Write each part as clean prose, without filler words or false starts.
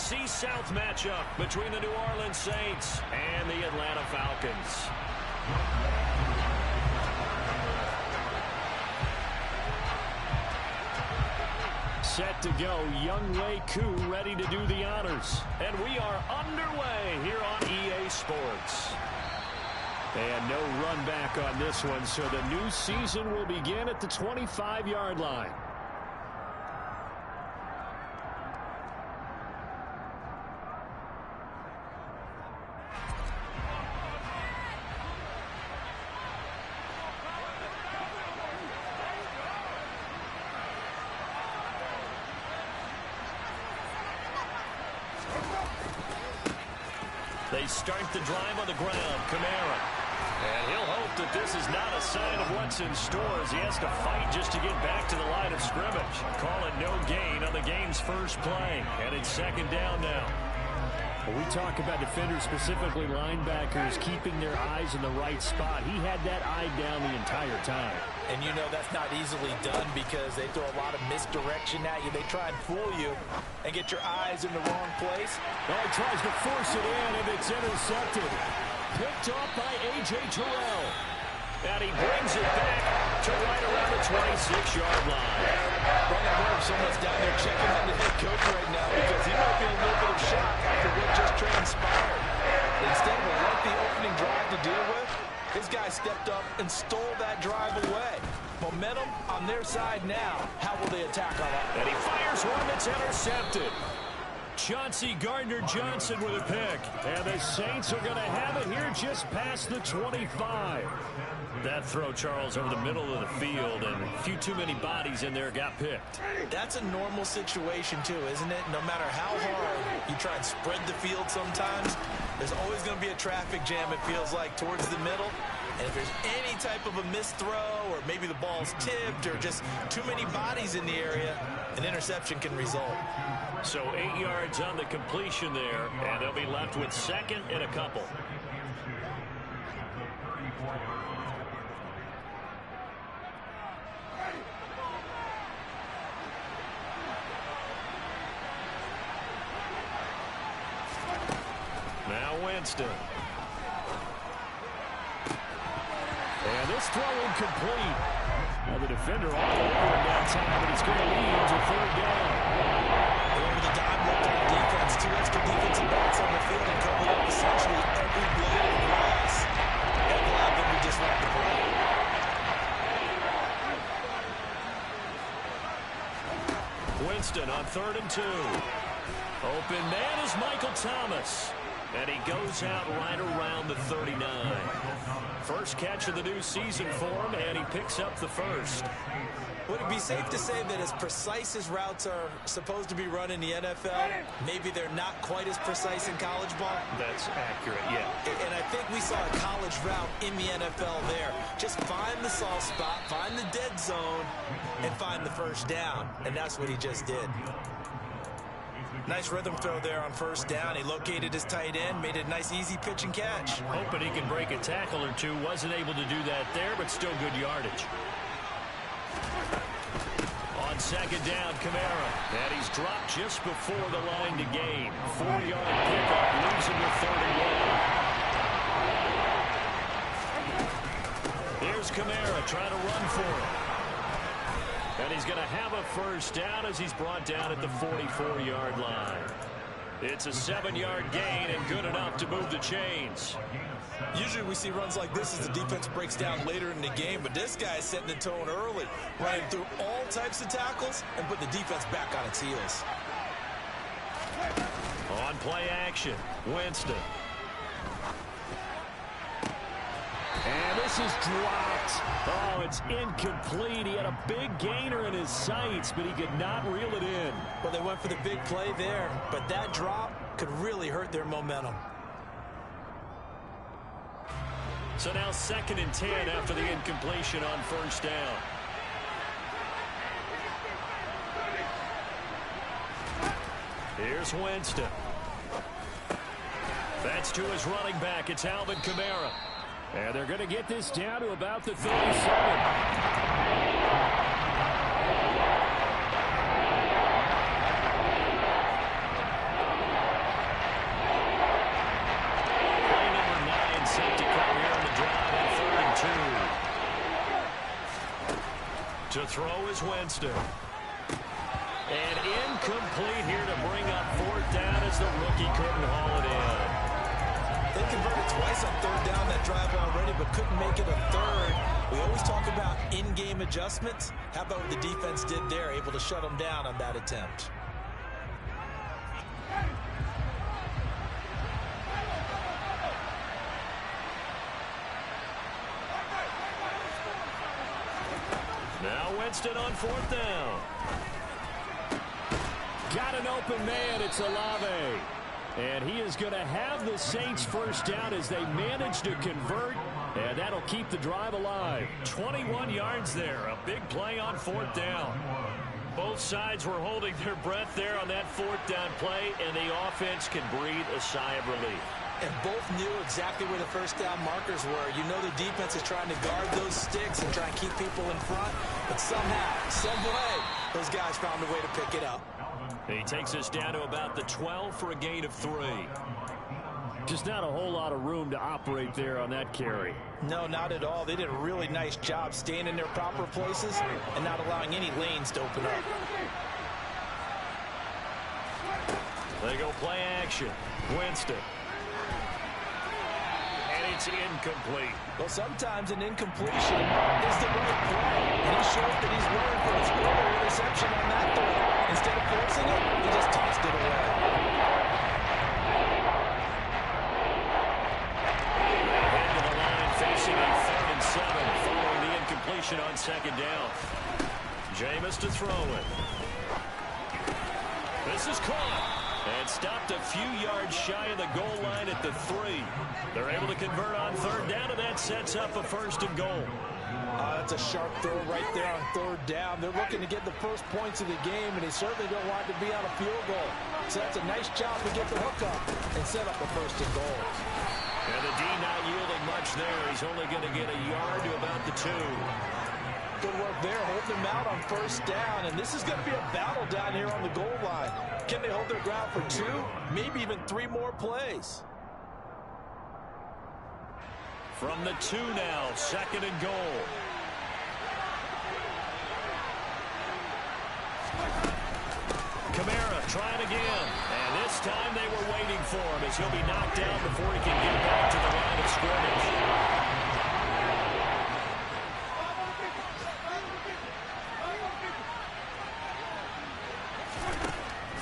NFC South matchup between the New Orleans Saints and the Atlanta Falcons. Set to go, Younghoe Koo ready to do the honors. And we are underway here on EA Sports. And no run back on this one, so the new season will begin at the 25-yard line. They start the drive on the ground. Kamara. And he'll hope that this is not a sign of what's in store as he has to fight just to get back to the line of scrimmage. Call it no gain on the game's first play. And it's second down now. When we talk about defenders, specifically linebackers, keeping their eyes in the right spot, he had that eye down the entire time. And you know that's not easily done because they throw a lot of misdirection at you. They try and fool you and get your eyes in the wrong place. Oh, he tries to force it in, and it's intercepted. Picked off by A.J. Terrell. And he brings it back to right around the 26-yard line. Brian, I wonder if someone's down there checking on the head coach right now because he might be in a little bit of shock after what just transpired. Instead of a lengthy opening drive to deal with, his guy stepped up and stole that drive away. Momentum on their side now. How will they attack on that? And he fires one that's intercepted. Chauncey Gardner-Johnson with a pick. And the Saints are going to have it here just past the 25. That throw, Charles, over the middle of the field, and a few too many bodies in there got picked. That's a normal situation, too, isn't it? No matter how hard you try and spread the field sometimes, there's always going to be a traffic jam, it feels like, towards the middle. And if there's any type of a missed throw or maybe the ball's tipped or just too many bodies in the area, an interception can result. So 8 yards on the completion there, and they'll be left with second and a couple. Now Winston. And this throw incomplete. Now the defender all over him that time, but it's going to lead to third down. Over the dime look on defense. Two extra defensive backs on the field and covered up essentially every blade of grass. And allowed them to disrupt the play. Winston on 3rd and 2. Open man is Michael Thomas. And he goes out right around the 39. First catch of the new season for him, and he picks up the first. Would it be safe to say that as precise as routes are supposed to be run in the NFL, maybe they're not quite as precise in college ball? That's accurate, yeah. And I think we saw a college route in the NFL there. Just find the soft spot, find the dead zone, and find the first down. And that's what he just did. Nice rhythm throw there on first down. He located his tight end, made a nice easy pitch and catch. Hoping he can break a tackle or two. Wasn't able to do that there, but still good yardage. On second down, Kamara. And he's dropped just before the line to gain. 4-yard pickup, leaves him with 31. Here's Kamara trying to run for him. And he's going to have a first down as he's brought down at the 44-yard line. It's a 7-yard gain and good enough to move the chains. Usually we see runs like this as the defense breaks down later in the game, but this guy's setting the tone early, running through all types of tackles and put the defense back on its heels. On play action, Winston. And this is dropped. Oh, it's incomplete. He had a big gainer in his sights, but he could not reel it in. Well, they went for the big play there, but that drop could really hurt their momentum. So now 2nd and 10 after the incompletion on first down. Here's Winston. That's to his running back. It's Alvin Kamara. And they're going to get this down to about the 37. To throw is Winston. And incomplete here to bring up fourth down as the rookie couldn't haul it in. They converted twice on third down that drive already, but couldn't make it a third. We always talk about in-game adjustments. How about what the defense did there, able to shut them down on that attempt? Now Winston on fourth down. Got an open man. It's Olave. And he is going to have the Saints first down as they manage to convert. And that'll keep the drive alive. 21 yards there. A big play on fourth down. Both sides were holding their breath there on that fourth down play. And the offense can breathe a sigh of relief. And both knew exactly where the first down markers were. You know the defense is trying to guard those sticks and try and keep people in front. But somehow, some way, those guys found a way to pick it up. He takes us down to about the 12 for a gain of 3. Just not a whole lot of room to operate there on that carry. No, not at all. They did a really nice job staying in their proper places and not allowing any lanes to open up. They go play action. Winston. And it's incomplete. Well, sometimes an incompletion is the right play. And he showed that he's learned from his earlier interception on that throw. Instead of forcing it, he just tossed it away. Head to the line, facing a 3rd and 7, following the incompletion on second down. Jameis to throw it. This is caught. And stopped a few yards shy of the goal line at the 3. They're able to convert on third down, and that sets up a 1st and goal. That's a sharp throw right there on third down. They're looking to get the first points of the game, and they certainly don't want to be on a field goal. So that's a nice job to get the hook up and set up a 1st and goal. And the D not yielding much there. He's only going to get a yard to about the 2. Good work there, holding them out on 1st down. And this is going to be a battle down here on the goal line. Can they hold their ground for 2, maybe even 3 more plays? From the 2 now, 2nd and goal. Kamara trying again. And this time they were waiting for him as he'll be knocked down before he can get back to the line of scrimmage.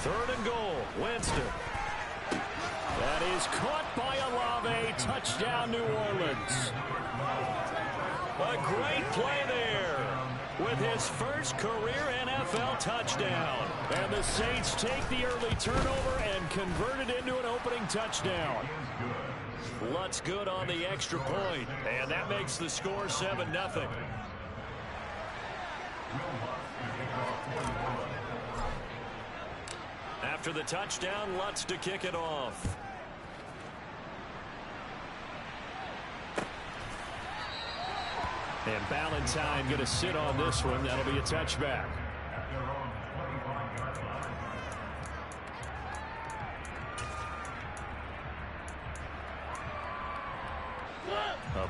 3rd and goal. Winston. That is caught by Olave. Touchdown, New Orleans. A great play there with his first career NFL touchdown. And the Saints take the early turnover and convert it into an opening touchdown. Lutz good on the extra point, and that makes the score 7-0. After the touchdown, Lutz to kick it off. And Ballantyne going to sit on this one. That'll be a touchback.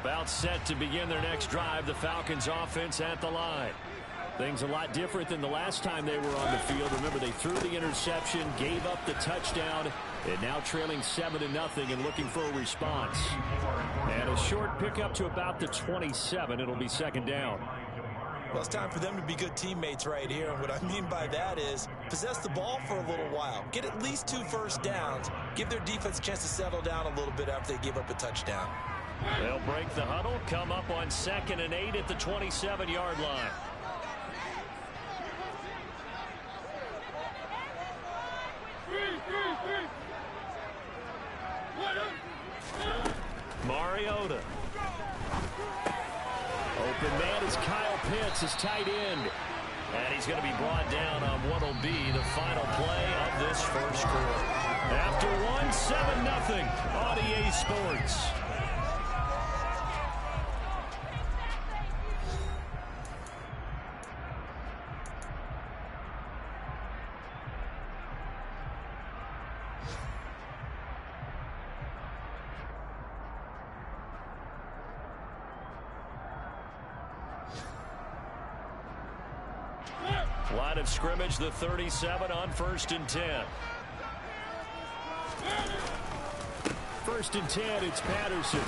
About set to begin their next drive. The Falcons offense at the line. Things a lot different than the last time they were on the field. Remember, they threw the interception, gave up the touchdown, and now trailing 7-0 and looking for a response. And a short pickup to about the 27. It'll be 2nd down. Well, it's time for them to be good teammates right here. And what I mean by that is possess the ball for a little while. Get at least 2 first downs. Give their defense a chance to settle down a little bit after they give up a touchdown. They'll break the huddle, come up on 2nd and 8 at the 27-yard line. Mariota. Open man is Kyle Pitts, his tight end. And he's going to be brought down on what will be the final play of this first quarter. After 7-0 on EA Sports. Line of scrimmage, the 37 on 1st and 10. 1st and 10, it's Patterson.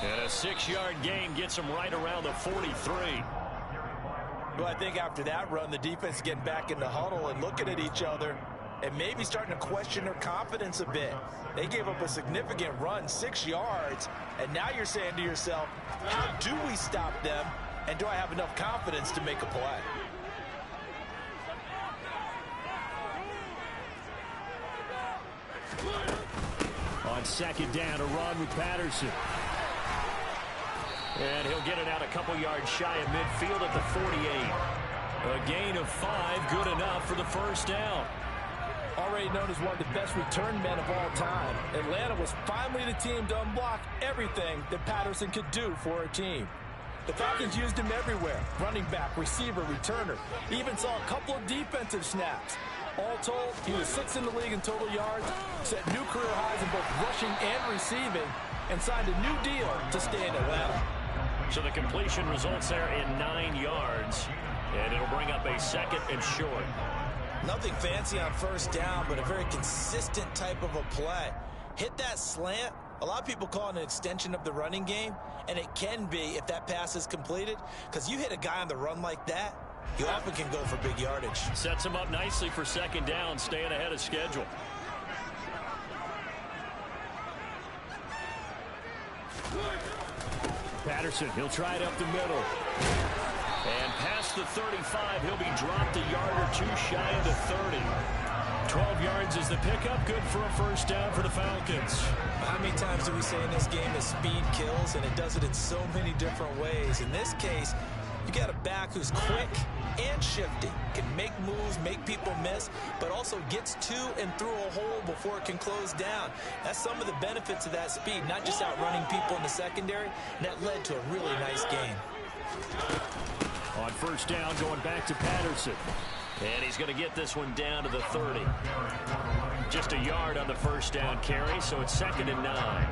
And a 6-yard gain gets him right around the 43. Well, I think after that run, the defense is getting back in the huddle and looking at each other and maybe starting to question their confidence a bit. They gave up a significant run, 6 yards, and now you're saying to yourself, how do we stop them, and do I have enough confidence to make a play? On 2nd down, a run with Patterson. And he'll get it out a couple yards shy of midfield at the 48. A gain of 5, good enough for the 1st down. Already known as one of the best return men of all time, Atlanta was finally the team to unblock everything that Patterson could do for a team. The Falcons used him everywhere, running back, receiver, returner. He even saw a couple of defensive snaps. All told, he was 6th in the league in total yards, set new career highs in both rushing and receiving, and signed a new deal to stay in Atlanta. So the completion results there in 9 yards, and it'll bring up a 2nd and short. Nothing fancy on 1st down, but a very consistent type of a play. Hit that slant. A lot of people call it an extension of the running game, and it can be if that pass is completed, because you hit a guy on the run like that, you often can go for big yardage. Sets him up nicely for 2nd down, staying ahead of schedule. Patterson, he'll try it up the middle. And past the 35, he'll be dropped a yard or 2 shy of the 30. 12 yards is the pickup, good for a 1st down for the Falcons. How many times do we say in this game that speed kills, and it does it in so many different ways? In this case, you got a back who's quick and shifty, can make moves, make people miss, but also gets to and through a hole before it can close down. That's some of the benefits of that speed, not just outrunning people in the secondary, and that led to a really nice game. On 1st down, going back to Patterson. And he's going to get this one down to the 30. Just a yard on the 1st down carry, so it's 2nd and 9.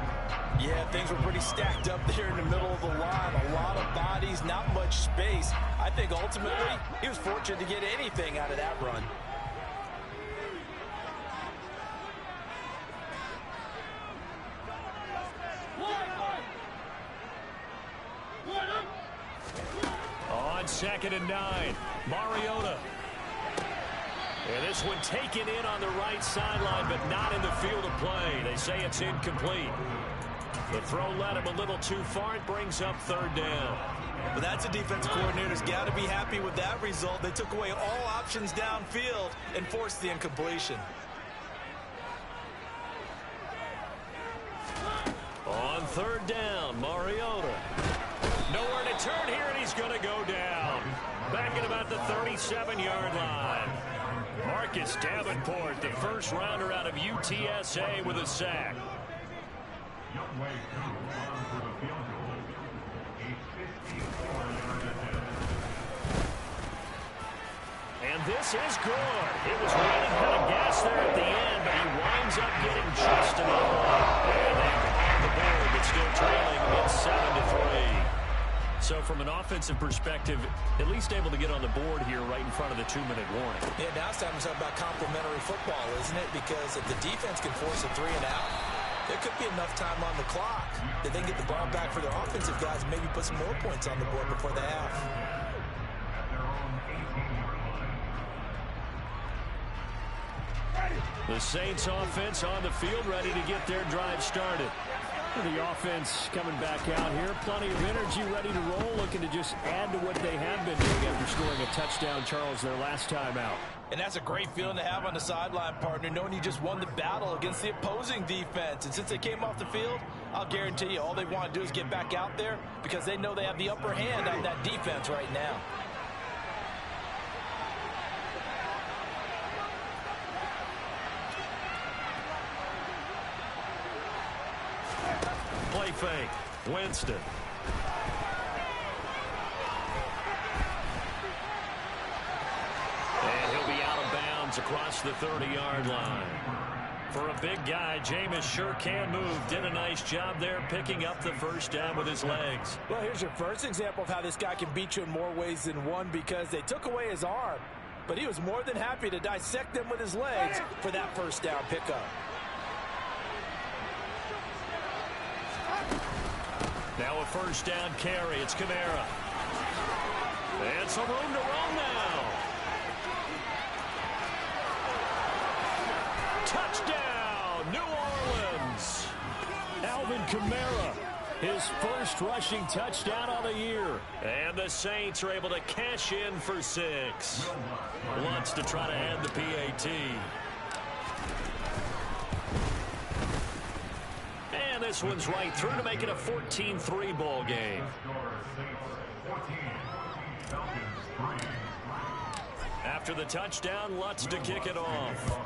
Yeah, things were pretty stacked up there in the middle of the line. A lot of bodies, not much space. I think ultimately he was fortunate to get anything out of that run. On 2nd and 9, Mariota. And this one taken in on the right sideline, but not in the field of play. They say it's incomplete. The throw led him a little too far. It brings up 3rd down. Well, that's a defense coordinator's got to be happy with that result. They took away all options downfield and forced the incompletion. On 3rd down, Mariota. Nowhere to turn here, and he's going to go down. Back at about the 37-yard line. Marcus Davenport, the 1st rounder out of UTSA, with a sack. And this is good. It was running out of gas there at the end, but he winds up getting just enough. And they're on the board, but still trailing. It's 7-3. So from an offensive perspective, at least able to get on the board here right in front of the 2-minute warning. Yeah, now it's time to talk about complementary football, isn't it? Because if the defense can force a 3 and out, there could be enough time on the clock that they can get the ball back for their offensive guys and maybe put some more points on the board before the half. The Saints offense on the field, ready to get their drive started. The offense coming back out here, plenty of energy, ready to roll, looking to just add to what they have been doing after scoring a touchdown, Charles, their last time out. And that's a great feeling to have on the sideline, partner, knowing you just won the battle against the opposing defense. And since they came off the field, I'll guarantee you all they want to do is get back out there because they know they have the upper hand on that defense right now. Play fake. Winston. And he'll be out of bounds across the 30-yard line. For a big guy, Jameis sure can move. Did a nice job there picking up the first down with his legs. Well, here's your first example of how this guy can beat you in more ways than one, because they took away his arm, but he was more than happy to dissect them with his legs for that first down pickup. Now a first down carry. It's Kamara. And some room to run now. Touchdown, New Orleans. Alvin Kamara, his first rushing touchdown of the year. And the Saints are able to cash in for 6. Lutz to try to add the PAT. And this one's right through to make it a 14-3 ball game. After the touchdown, Lutz to kick it off.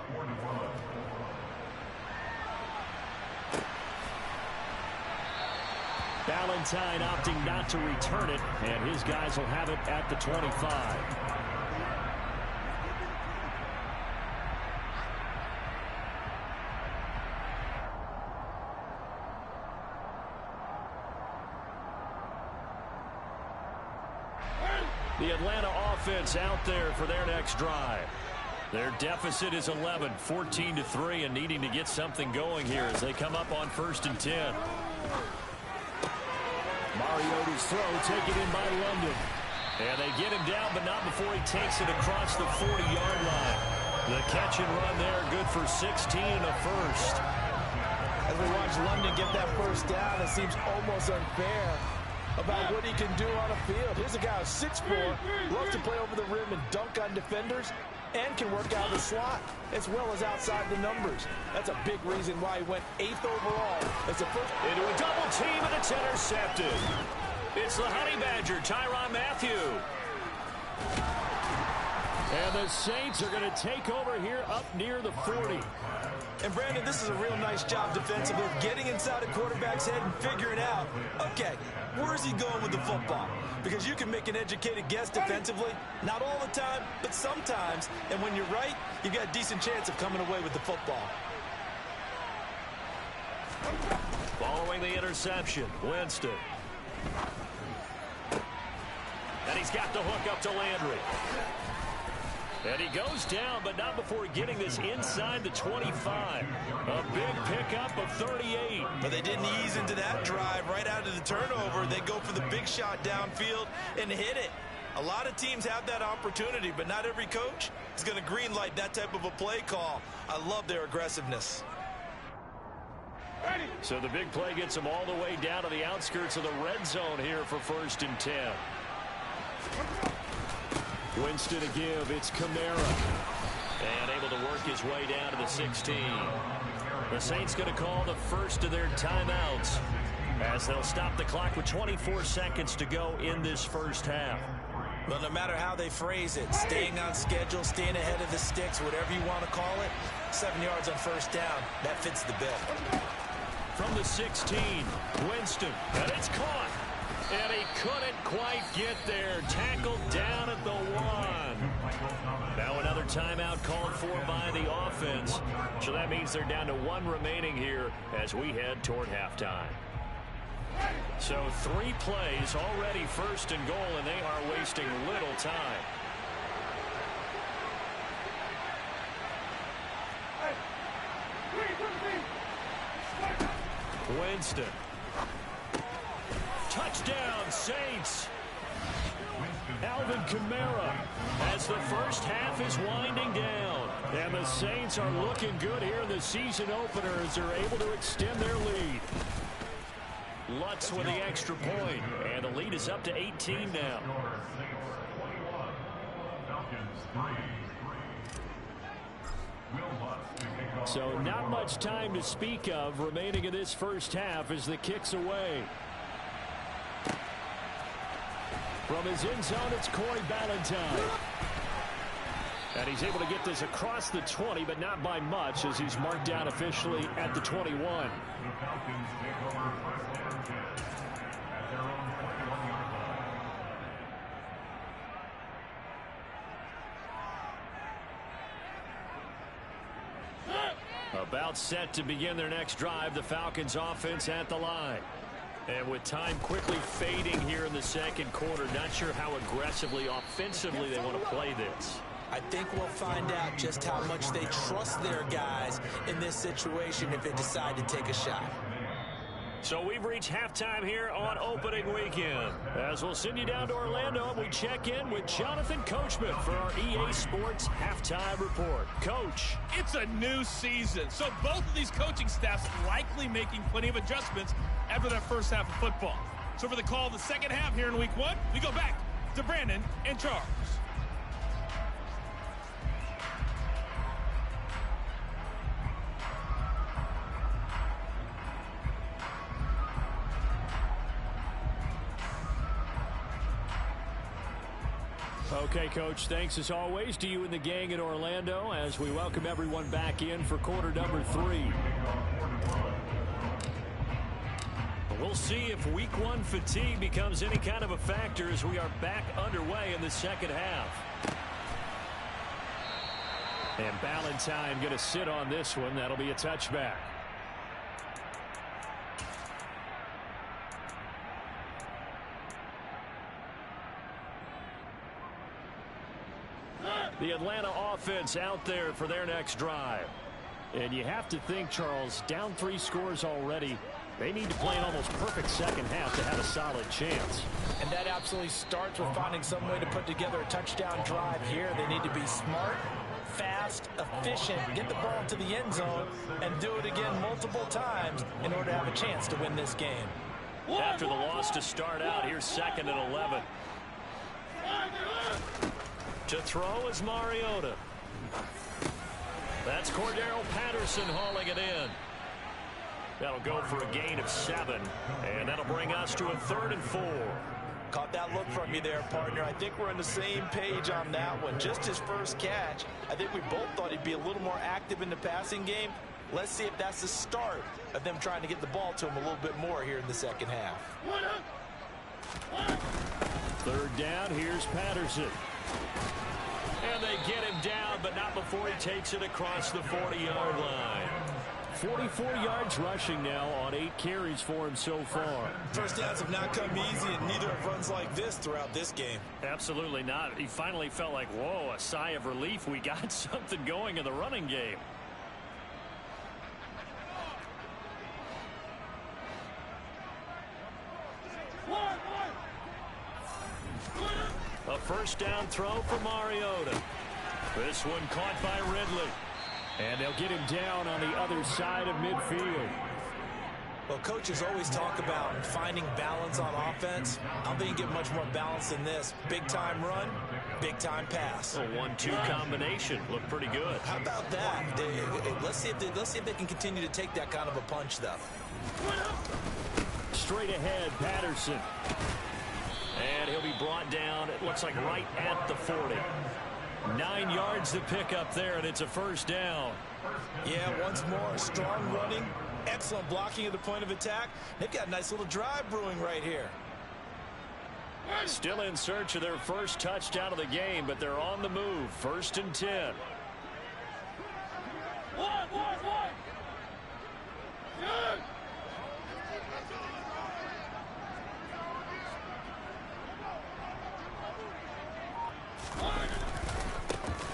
Valentine opting not to return it, and his guys will have it at the 25. The Atlanta offense out there for their next drive. Their deficit is 11, 14-3, and needing to get something going here as they come up on 1st and 10. Mariota's throw taken in by London. And they get him down, but not before he takes it across the 40-yard line. The catch and run there, good for 16 and a first. As we watch London get that first down, it seems almost unfair about what he can do on a field. Here's a guy who's 6'4", loves to play over the rim and dunk on defenders, and can work out of the slot as well as outside the numbers. That's a big reason why he went 8th overall. It's a first into a double team, and it's intercepted. It's the Honey Badger, Tyrann Mathieu. And the Saints are going to take over here up near the 40. And, Brandon, this is a real nice job defensively, getting inside a quarterback's head and figuring out, okay, where's he going with the football? Because you can make an educated guess defensively, not all the time, but sometimes. And when you're right, you've got a decent chance of coming away with the football. Following the interception, Winston. And he's got the hook up to Landry. And he goes down, but not before getting this inside the 25. A big pickup of 38. But they didn't ease into that drive right out of the turnover. They go for the big shot downfield and hit it. A lot of teams have that opportunity, but not every coach is going to greenlight that type of a play call. I love their aggressiveness. So the big play gets them all the way down to the outskirts of the red zone here for 1st and 10. Winston to give. It's Kamara. And able to work his way down to the 16. The Saints going to call the first of their timeouts as they'll stop the clock with 24 seconds to go in this first half. Well, no matter how they phrase it, staying on schedule, staying ahead of the sticks, whatever you want to call it, 7 yards on first down, that fits the bill. From the 16, Winston, and it's caught. And he couldn't quite get there. Tackled down at the 1. Now another timeout called for by the offense. So that means they're down to 1 remaining here as we head toward halftime. So 3 plays already 1st and goal, and they are wasting little time. Winston. Touchdown, Saints. Alvin Kamara as the first half is winding down. And the Saints are looking good here in the season opener as they're able to extend their lead. Lutz with the extra point, and the lead is up to 18 now. So not much time to speak of remaining in this first half as the kick's away. From his end zone, it's Corey Valentine. And he's able to get this across the 20, but not by much as he's marked down officially at the 21. About set to begin their next drive. The Falcons offense at the line. And with time quickly fading here in the second quarter, not sure how aggressively, offensively they want to play this. I think we'll find out just how much they trust their guys in this situation if they decide to take a shot. So we've reached halftime here on opening weekend. As we'll send you down to Orlando, we check in with Jonathan Coachman for our EA Sports Halftime Report. Coach. It's a new season, so both of these coaching staffs likely making plenty of adjustments after their first half of football. So for the call of the second half here in week one, we go back to Brandon and Charles. Okay, Coach, thanks as always to you and the gang in Orlando as we welcome everyone back in for quarter number 3. We'll see if week one fatigue becomes any kind of a factor as we are back underway in the second half. And Ballantyne going to sit on this one. That'll be a touchback. The Atlanta offense out there for their next drive. And you have to think, Charles, down 3 scores already. They need to play an almost perfect second half to have a solid chance. And that absolutely starts with finding some way to put together a touchdown drive here. They need to be smart, fast, efficient, get the ball to the end zone, and do it again multiple times in order to have a chance to win this game. After the loss to start out, here's 2nd and 11. To throw is Mariota. That's Cordero Patterson hauling it in. That'll go for a gain of 7, and that'll bring us to a 3rd and 4. Caught that look from you there, partner. I think we're on the same page on that one. Just his first catch. I think we both thought he'd be a little more active in the passing game. Let's see if that's the start of them trying to get the ball to him a little bit more here in the second half. 3rd down, here's Patterson. And they get him down, but not before he takes it across the 40-yard line. 44 yards rushing now on 8 carries for him so far. First downs have not come easy, and neither have runs like this throughout this game. Absolutely not. He finally felt like, whoa, a sigh of relief. We got something going in the running game. A first down throw for Mariota. This one caught by Ridley. And they'll get him down on the other side of midfield. Well, coaches always talk about finding balance on offense. I don't think you get much more balance than this. Big-time run, big-time pass. A 1-2 combination. Looked pretty good. How about that? Let's see if they can continue to take that kind of a punch, though. Straight ahead, Patterson. And he'll be brought down, it looks like right at the 40. 9 yards to pick up there, and it's a first down. Yeah, once more, strong running, excellent blocking at the point of attack. They've got a nice little drive brewing right here. Still in search of their first touchdown of the game, but they're on the move. 1st and 10.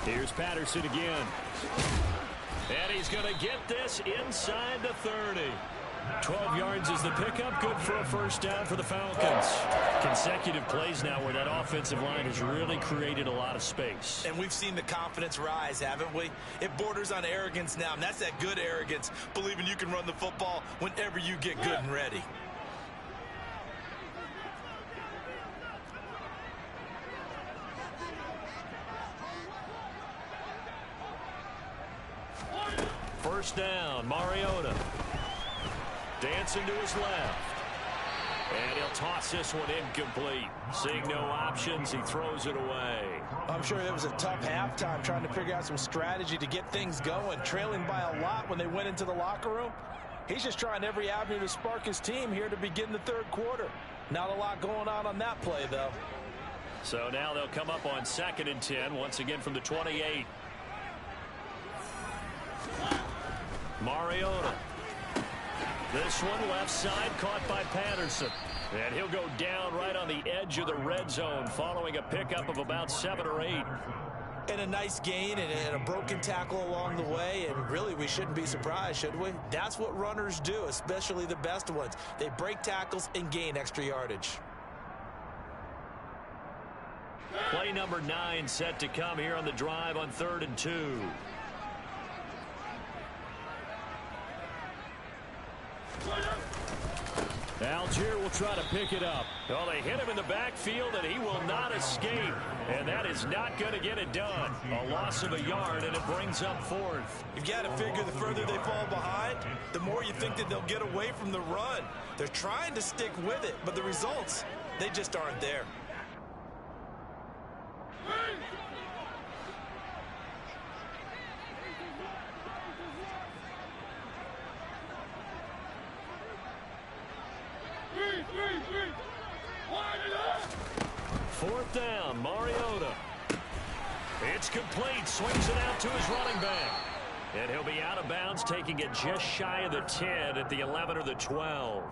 Here's Patterson again. And he's going to get this inside the 30. 12 yards is the pickup. Good for a first down for the Falcons. Consecutive plays now where that offensive line has really created a lot of space. And we've seen the confidence rise, haven't we? It borders on arrogance now, and that's that good arrogance, believing you can run the football whenever you get good and ready. First down, Mariota. Dancing to his left. And he'll toss this one incomplete. Seeing no options, he throws it away. I'm sure it was a tough halftime trying to figure out some strategy to get things going. Trailing by a lot when they went into the locker room. He's just trying every avenue to spark his team here to begin the 3rd quarter. Not a lot going on that play, though. So now they'll come up on 2nd and 10, once again from the 28. Mariota. This one left side caught by Patterson. And he'll go down right on the edge of the red zone following a pickup of about 7 or 8. And a nice gain and a broken tackle along the way. And really, we shouldn't be surprised, should we? That's what runners do, especially the best ones. They break tackles and gain extra yardage. Play number 9 set to come here on the drive on 3rd and 2. Algier will try to pick it up. Well, they hit him in the backfield, and he will not escape. And that is not going to get it done. A loss of a yard, and it brings up 4th. You've got to figure the further they fall behind, the more you think that they'll get away from the run. They're trying to stick with it, but the results, they just aren't there. Fourth down, Mariota. It's complete. Swings it out to his running back. And he'll be out of bounds, taking it just shy of the 10 at the 11 or the 12.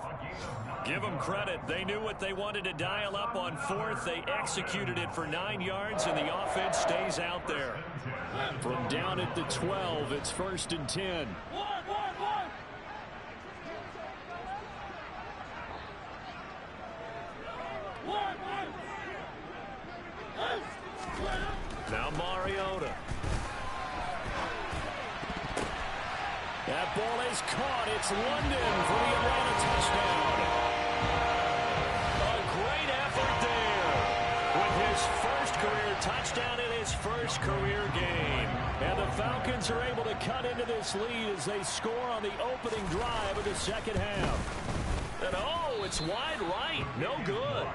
Give them credit. They knew what they wanted to dial up on 4th. They executed it for 9 yards, and the offense stays out there. From down at the 12, it's 1st and 10. Now Mariota. That ball is caught. It's London for the Atlanta touchdown. A great effort there with his first career touchdown and his first career game. And the Falcons are able to cut into this lead as they score on the opening drive of the second half. And oh, it's wide right. No good.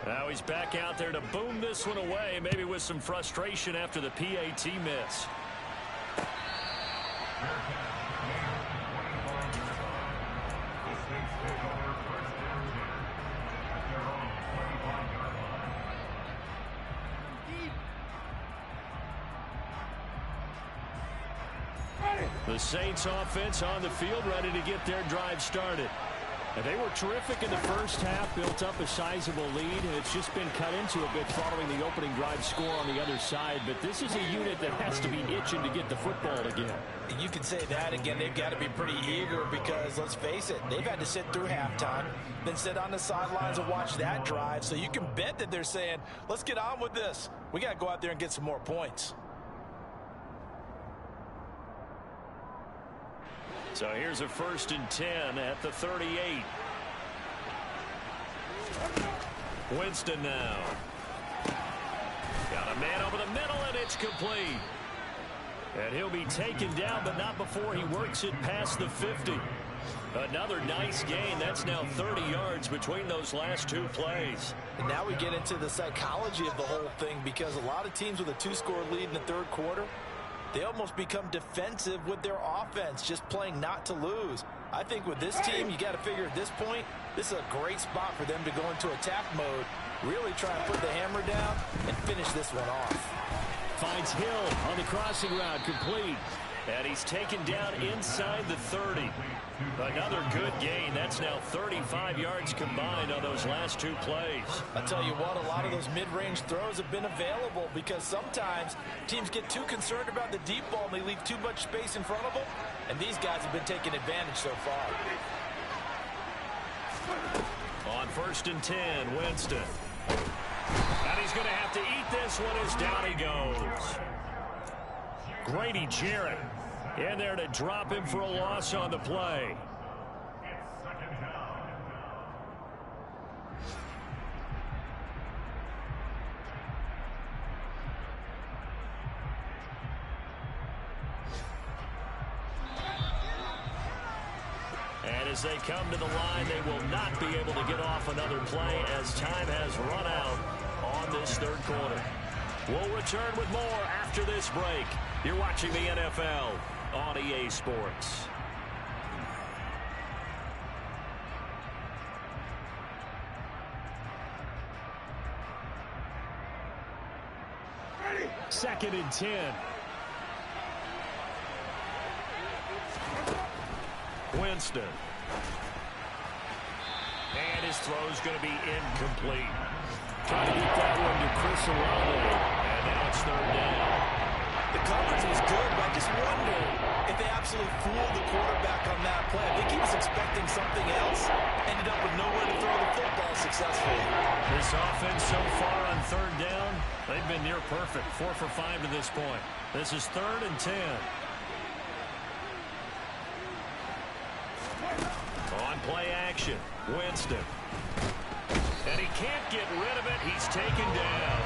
Now he's back out there to boom this one away, maybe with some frustration after the PAT miss. The Saints offense on the field, ready to get their drive started. And they were terrific in the first half, built up a sizable lead, and it's just been cut into a bit following the opening drive score on the other side. But this is a unit that has to be itching to get the football again. You can say that again. They've got to be pretty eager because, let's face it, they've had to sit through halftime, then sit on the sidelines and watch that drive. So you can bet that they're saying, let's get on with this. We got to go out there and get some more points. So here's a 1st and 10 at the 38. Winston now. Got a man over the middle, and it's complete. And he'll be taken down, but not before he works it past the 50. Another nice gain. That's now 30 yards between those last 2 plays. And now we get into the psychology of the whole thing, because a lot of teams with a 2-score lead in the third quarter, they almost become defensive with their offense, just playing not to lose. I think with this team, you got to figure at this point, this is a great spot for them to go into attack mode, really try and put the hammer down and finish this one off. Finds Hill on the crossing route, complete. And he's taken down inside the 30. Another good gain. That's now 35 yards combined on those last 2 plays. I'll tell you what, a lot of those mid-range throws have been available because sometimes teams get too concerned about the deep ball and they leave too much space in front of them. And these guys have been taking advantage so far. On 1st and 10, Winston. And he's going to have to eat this one as down he goes. Grady Jarrett in there to drop him for a loss on the play. And as they come to the line, they will not be able to get off another play as time has run out on this third quarter. We'll return with more after this break. You're watching the NFL on EA Sports. 2nd and 10. Winston. And his throw's going to be incomplete. Trying to get that one to Chris Olave. And now it's 3rd down. The coverage was good, but I just wonder if they absolutely fooled the quarterback on that play. I think he was expecting something else. Ended up with nowhere to throw the football successfully. This offense so far on 3rd down, they've been near perfect. 4 for 5 to this point. This is 3rd and 10. On play action, Winston. And he can't get rid of it. He's taken down.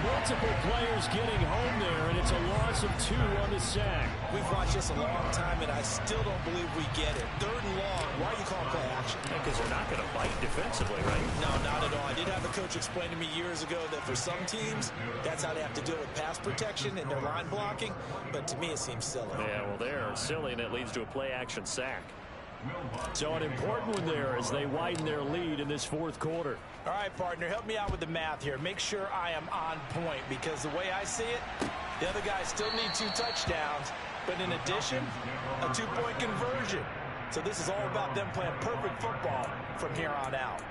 Multiple players getting home there, and it's a loss of 2 on the sack. We've watched this a long time, and I still don't believe we get it. 3rd and long. Why are you calling play action? Because they're not going to bite defensively, right? No, not at all. I did have a coach explain to me years ago that for some teams, that's how they have to deal with pass protection and their line blocking. But to me, it seems silly. Yeah, well, they're silly, and it leads to a play action sack. So an important one there as they widen their lead in this 4th quarter. All right, partner, help me out with the math here. Make sure I am on point, because the way I see it, the other guys still need 2 touchdowns, but in addition, a 2-point conversion. So this is all about them playing perfect football from here on out.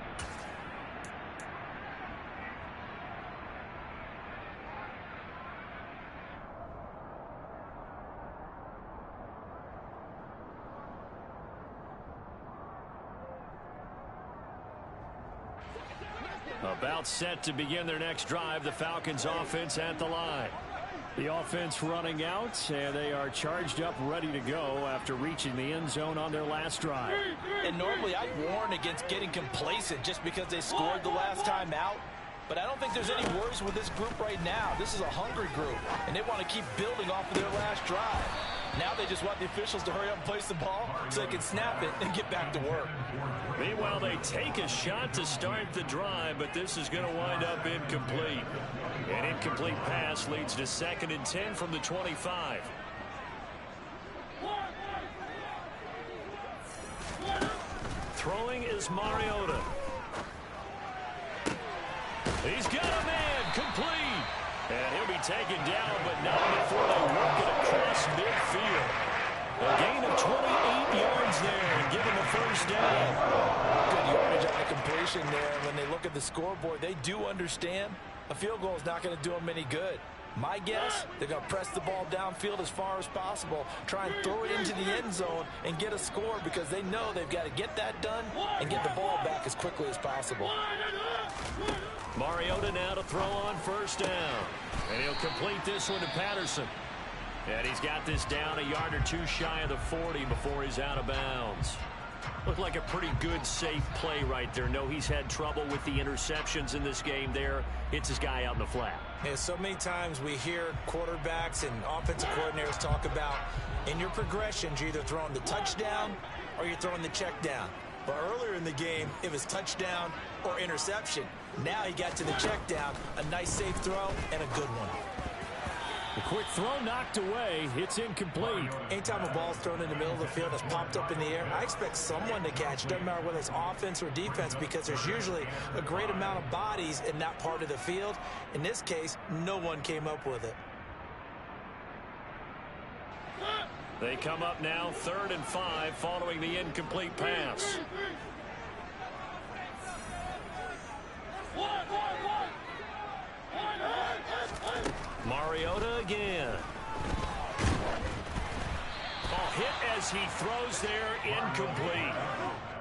About set to begin their next drive. The Falcons offense at the line. The offense running out, and they are charged up, ready to go after reaching the end zone on their last drive. And normally I'd warn against getting complacent just because they scored the last time out. But I don't think there's any worries with this group right now. This is a hungry group, and they want to keep building off of their last drive. Now they just want the officials to hurry up and place the ball so they can snap it and get back to work. Meanwhile, they take a shot to start the drive, but this is going to wind up incomplete. An incomplete pass leads to 2nd and 10 from the 25. Throwing is Mariota. He's got a man, complete. And he'll be taken down, but not before they work it across midfield. A gain of 28 yards there and give him a 1st down. Good yardage on the completion there. When they look at the scoreboard, they do understand a field goal is not going to do them any good. My guess, they're going to press the ball downfield as far as possible, try and throw it into the end zone and get a score, because they know they've got to get that done and get the ball back as quickly as possible. Mariota now to throw on 1st down. And he'll complete this one to Patterson. And he's got this down a yard or 2 shy of the 40 before he's out of bounds. Looked like a pretty good, safe play right there. No, he's had trouble with the interceptions in this game there. Hits his guy out in the flat. Yeah, so many times we hear quarterbacks and offensive coordinators talk about in your progressions, you're either throwing the touchdown or you're throwing the check down. But earlier in the game, it was touchdown or interception. Now he got to the check down, a nice safe throw, and a good one. The quick throw knocked away. It's incomplete. Anytime a ball's thrown in the middle of the field, it's popped up in the air, I expect someone to catch it. Doesn't matter whether it's offense or defense, because there's usually a great amount of bodies in that part of the field. In this case, no one came up with it. They come up now 3rd and 5 following the incomplete pass. Mariota again. Ball hit as he throws there, incomplete.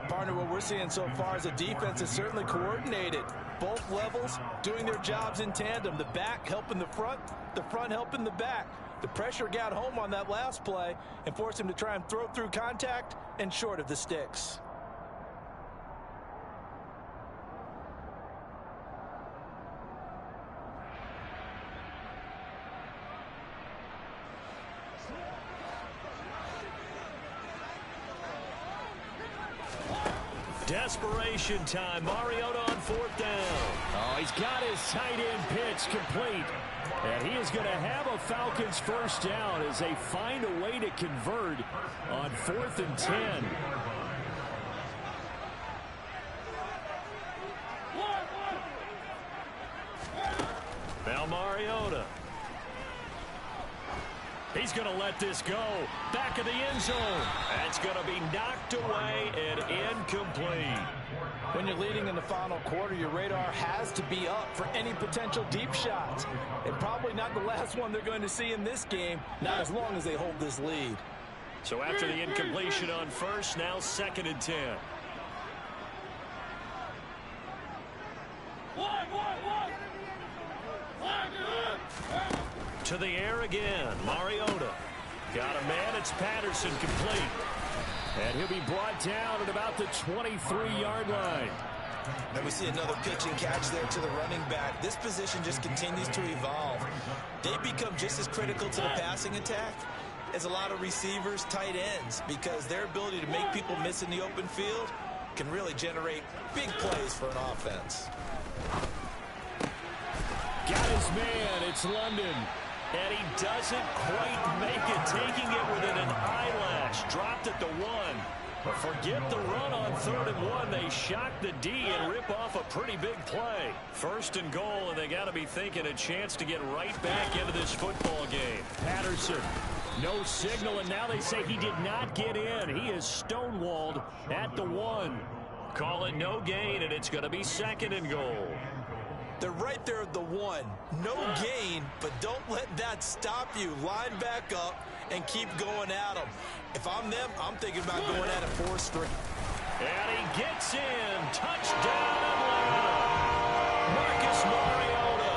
Partner, what we're seeing so far is a defense is certainly coordinated. Both levels doing their jobs in tandem. The back helping the front helping the back. The pressure got home on that last play and forced him to try and throw through contact and short of the sticks. Desperation time. Mariota on 4th down. Oh, he's got his tight end pitch complete. And he is going to have a Falcons 1st down as they find a way to convert on 4th and 10. Now Mariota. He's going to let this go. Back of the end zone. That's going to be knocked away and incomplete. When you're leading in the final quarter, your radar has to be up for any potential deep shots. And probably not the last one they're going to see in this game, not as long as they hold this lead. So after the incompletion on first, now 2nd and 10. To the air again, Mariota. Got a man, it's Patterson, complete. And he'll be brought down at about the 23-yard line. And we see another pitch and catch there to the running back. This position just continues to evolve. They become just as critical to the passing attack as a lot of receivers, tight ends, because their ability to make people miss in the open field can really generate big plays for an offense. Got his man, it's London. And he doesn't quite make it, taking it within an eyelash. Dropped at the 1. But forget the run on 3rd and 1. They shock the D and rip off a pretty big play. 1st and goal, and they got to be thinking a chance to get right back into this football game. Patterson, no signal, and now they say he did not get in. He is stonewalled at the 1. Call it no gain, and it's going to be 2nd and goal. They're right there at the 1. No gain, but don't let that stop you. Line back up and keep going at them. If I'm them, I'm thinking about going at it 4 straight. And he gets in. Touchdown, Atlanta. Marcus Mariota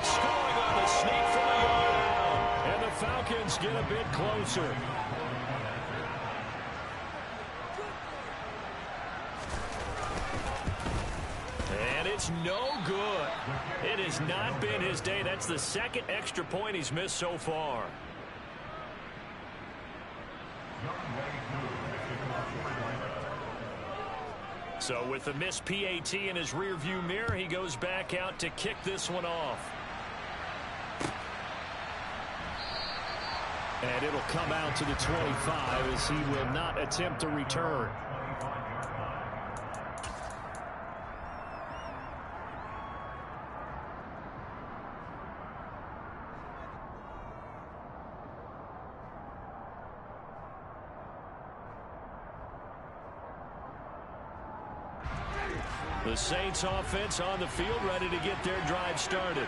scoring on the sneak from a yard out. And the Falcons get a bit closer. And it's no good. It has not been his day. That's the 2nd extra point he's missed so far. So with the missed PAT in his rearview mirror, he goes back out to kick this one off. And it'll come out to the 25 as he will not attempt to return. The Saints offense on the field, ready to get their drive started.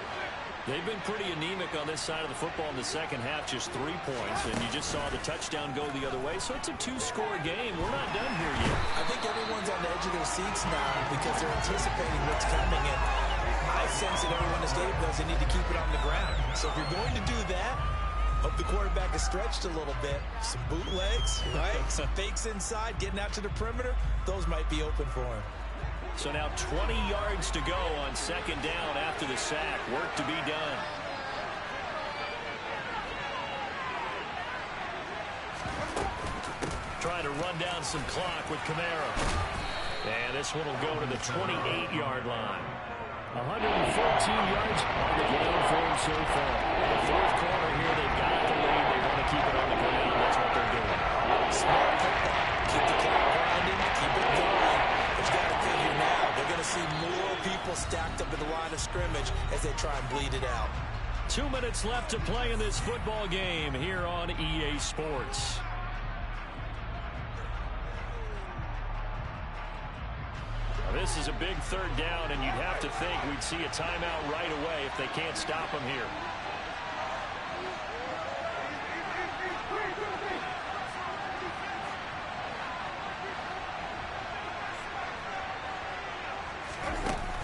They've been pretty anemic on this side of the football in the second half, just 3 points, and you just saw the touchdown go the other way, so it's a 2-score game. We're not done here yet. I think everyone's on the edge of their seats now because they're anticipating what's coming, and I sense that everyone in the stadium knows they need to keep it on the ground. So if you're going to do that, hope the quarterback is stretched a little bit. Some bootlegs, right? Some fakes inside, getting out to the perimeter. Those might be open for him. So now 20 yards to go on 2nd down after the sack. Work to be done. Trying to run down some clock with Kamara. And this one will go to the 28-yard line. 114 yards on the ground for him so far. The 4th quarter here, they've got the lead. They want to keep it on the ground. That's what they're doing. Smart football. Keep the clock grinding. Keep it going. But you got to figure now, they're going to see more people stacked up at the line of scrimmage as they try and bleed it out. 2 minutes left to play in this football game here on EA Sports. Now, this is a big 3rd down, and you'd have to think we'd see a timeout right away if they can't stop them here.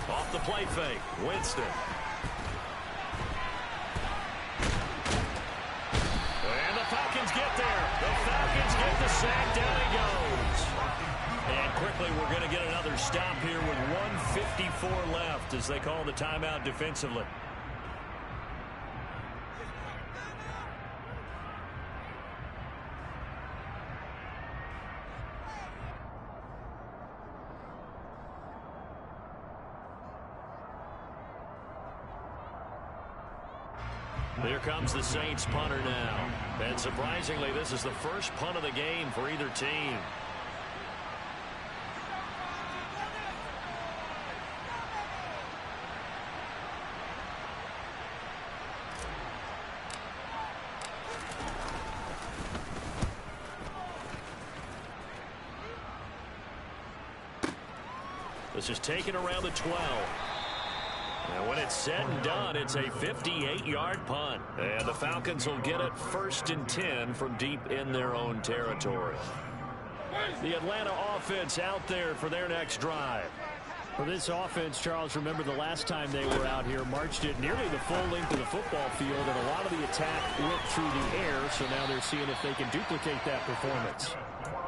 Off the play fake, Winston. And the Falcons get there. The Falcons get the sack. Down he goes. And quickly we're going to get another stop here with 1:54 left as they call the timeout defensively. Here comes the Saints punter now. And surprisingly, this is the first punt of the game for either team. This is taken around the 12. And when it's said and done, it's a 58-yard punt. And the Falcons will get it 1st and 10 from deep in their own territory. The Atlanta offense out there for their next drive. For this offense, Charles, remember the last time they were out here, marched it nearly the full length of the football field, and a lot of the attack went through the air, so now they're seeing if they can duplicate that performance.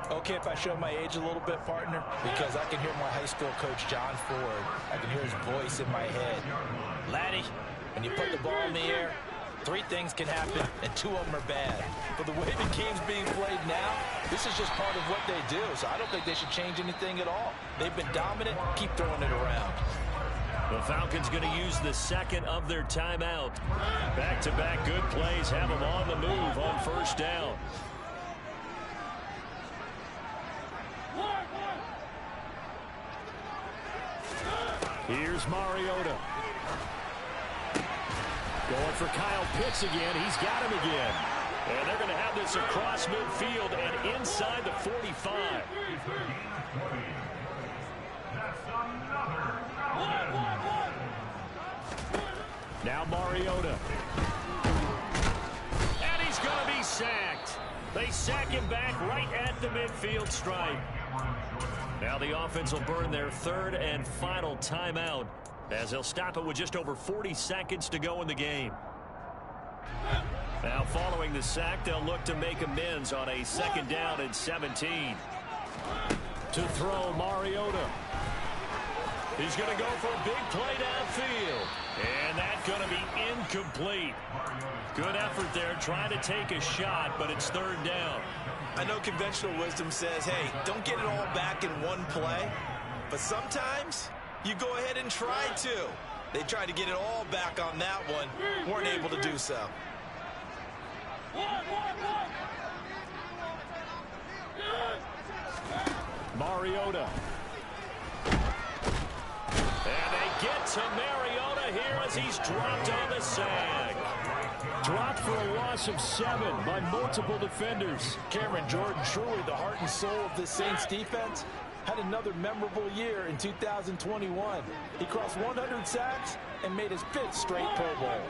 Okay, if I show my age a little bit, partner, because I can hear my high school coach, John Ford. I can hear his voice in my head. Laddie, when you put the ball in the air, 3 things can happen, and 2 of them are bad. But the way the game's being played now, this is just part of what they do, so I don't think they should change anything at all. They've been dominant. Keep throwing it around. The Falcons going to use the second of their timeout. Back-to-back good plays have them on the move on 1st down. Here's Mariota. Going for Kyle Pitts again. He's got him again. And they're going to have this across midfield and inside the 45. Now Mariota. And he's going to be sacked. They sack him back right at the midfield stripe. Now the offense will burn their 3rd and final timeout as they'll stop it with just over 40 seconds to go in the game. Now following the sack, they'll look to make amends on a 2nd down and 17. To throw, Mariota. He's going to go for a big play downfield. And that's going to be incomplete. Good effort there trying to take a shot, but it's 3rd down. I know conventional wisdom says, hey, don't get it all back in one play. But sometimes you go ahead and try to. They tried to get it all back on that one. Weren't able to do so. Mariota. And they get to Mariota here as he's dropped on the sag. Dropped for a loss of 7 by multiple defenders. Cameron Jordan, truly the heart and soul of this Saints defense, had another memorable year in 2021. He crossed 100 sacks and made his 5th straight Pro Bowl.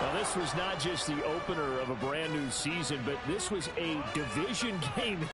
Well, this was not just the opener of a brand new season, but this was a division game